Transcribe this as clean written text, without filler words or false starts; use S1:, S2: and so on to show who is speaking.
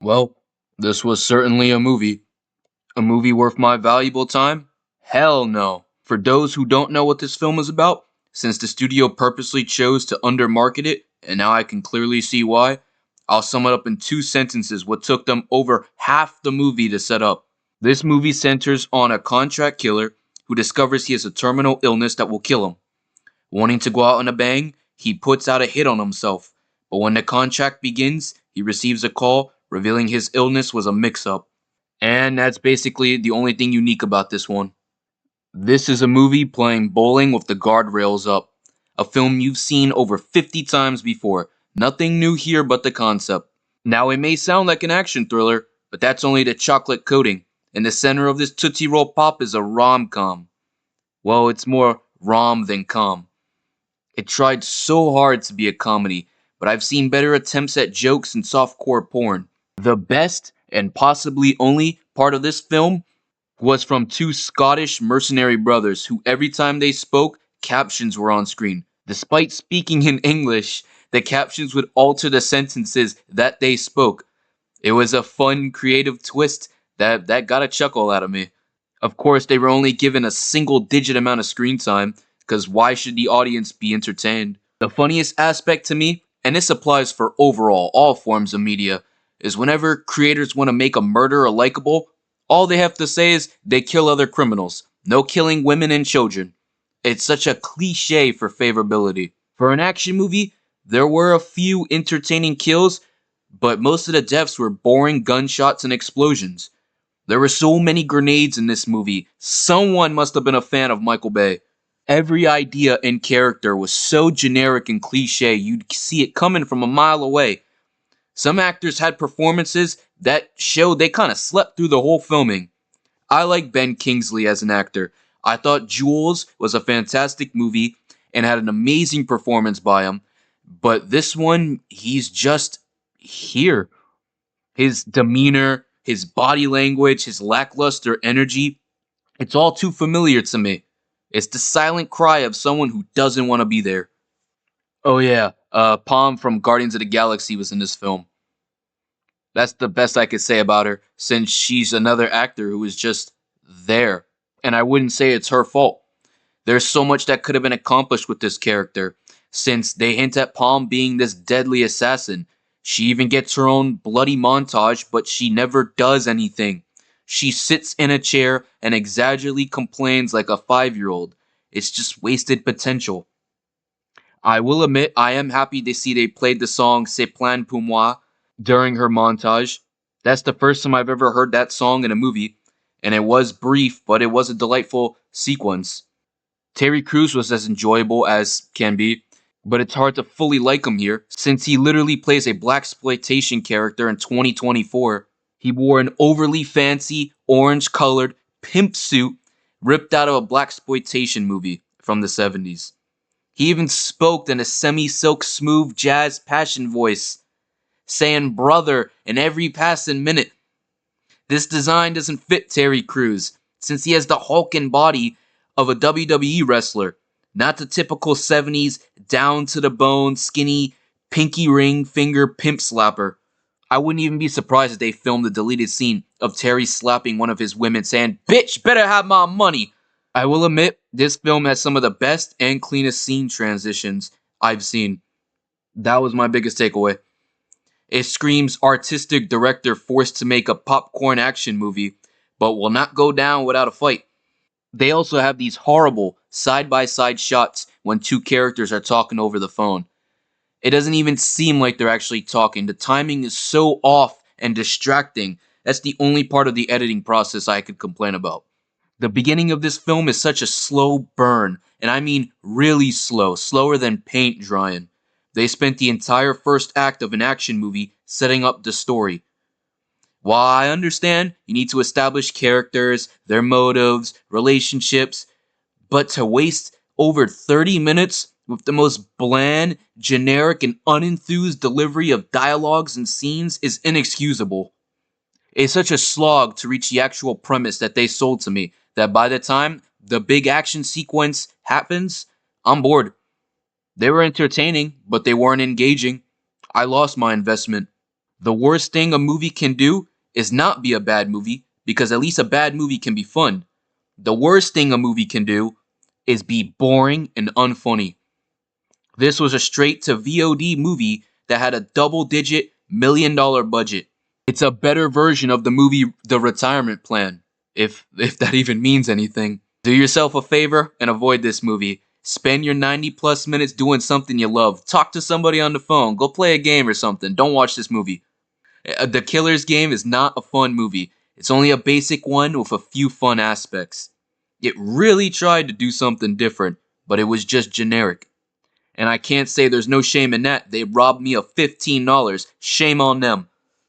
S1: Well, this was certainly a movie. A movie worth my valuable time? Hell no. For those who don't know what this film is about, since the studio purposely chose to undermarket it, and now I can clearly see why, I'll sum it up in two sentences what took them over half the movie to set up. This movie centers on a contract killer who discovers he has a terminal illness that will kill him. Wanting to go out on a bang, he puts out a hit on himself. But when the contract begins, he receives a call revealing his illness was a mix up. And that's basically the only thing unique about this one. This is a movie playing bowling with the guardrails up. A film you've seen over 50 times before. Nothing new here but the concept. Now it may sound like an action thriller, but that's only the chocolate coating. In the center of this Tootsie Roll Pop is a rom-com. Well, it's more rom than com. It tried so hard to be a comedy, but I've seen better attempts at jokes and softcore porn. The best, and possibly only, part of this film was from two Scottish mercenary brothers who every time they spoke, captions were on screen. Despite speaking in English, the captions would alter the sentences that they spoke. It was a fun, creative twist that got a chuckle out of me. Of course, they were only given a single-digit amount of screen time, because why should the audience be entertained? The funniest aspect to me, and this applies for overall all forms of media, is whenever creators want to make a murderer likable, all they have to say is they kill other criminals. No killing women and children. It's such a cliche for favorability. For an action movie, there were a few entertaining kills, but most of the deaths were boring gunshots and explosions. There were so many grenades in this movie. Someone must have been a fan of Michael Bay. Every idea and character was so generic and cliche, you'd see it coming from a mile away. Some actors had performances that showed they kind of slept through the whole filming. I like Ben Kingsley as an actor. I thought Jules was a fantastic movie and had an amazing performance by him. But this one, he's just here. His demeanor, his body language, his lackluster energy, it's all too familiar to me. It's the silent cry of someone who doesn't want to be there. Oh yeah, Palm from Guardians of the Galaxy was in this film. That's the best I could say about her, since she's another actor who is just there. And I wouldn't say it's her fault. There's so much that could have been accomplished with this character, since they hint at Palm being this deadly assassin. She even gets her own bloody montage, but she never does anything. She sits in a chair and exaggeratedly complains like a 5-year-old. It's just wasted potential. I will admit, I am happy to see they played the song C'est plein pour moi during her montage. That's the first time I've ever heard that song in a movie, and it was brief, but it was a delightful sequence. Terry Crews was as enjoyable as can be, but it's hard to fully like him here, since he literally plays a blaxploitation character in 2024. He wore an overly fancy, orange-colored pimp suit ripped out of a blaxploitation movie from the 70s. He even spoke in a semi-silk smooth jazz passion voice, saying brother in every passing minute. This design doesn't fit Terry Crews, since he has the hulking body of a WWE wrestler, not the typical 70s down-to-the-bone, skinny, pinky ring finger pimp slapper. I wouldn't even be surprised if they filmed the deleted scene of Terry slapping one of his women saying, "Bitch, better have my money." I will admit, this film has some of the best and cleanest scene transitions I've seen. That was my biggest takeaway. It screams artistic director forced to make a popcorn action movie, but will not go down without a fight. They also have these horrible side-by-side shots when two characters are talking over the phone. It doesn't even seem like they're actually talking. The timing is so off and distracting. That's the only part of the editing process I could complain about. The beginning of this film is such a slow burn, and I mean really slow, slower than paint drying. They spent the entire first act of an action movie setting up the story. While I understand you need to establish characters, their motives, relationships, but to waste over 30 minutes with the most bland, generic, and unenthused delivery of dialogues and scenes is inexcusable. It's such a slog to reach the actual premise that they sold to me that by the time the big action sequence happens, I'm bored. They were entertaining, but they weren't engaging. I lost my investment. The worst thing a movie can do is not be a bad movie, because at least a bad movie can be fun. The worst thing a movie can do is be boring and unfunny. This was a straight to VOD movie that had a double digit $1 million budget. It's a better version of the movie The Retirement Plan, if that even means anything. Do yourself a favor and avoid this movie. Spend your 90 plus minutes doing something you love. Talk to somebody on the phone. Go play a game or something. Don't watch this movie. The Killer's Game is not a fun movie. It's only a basic one with a few fun aspects. It really tried to do something different, but it was just generic. And I can't say there's no shame in that. They robbed me of $15. Shame on them.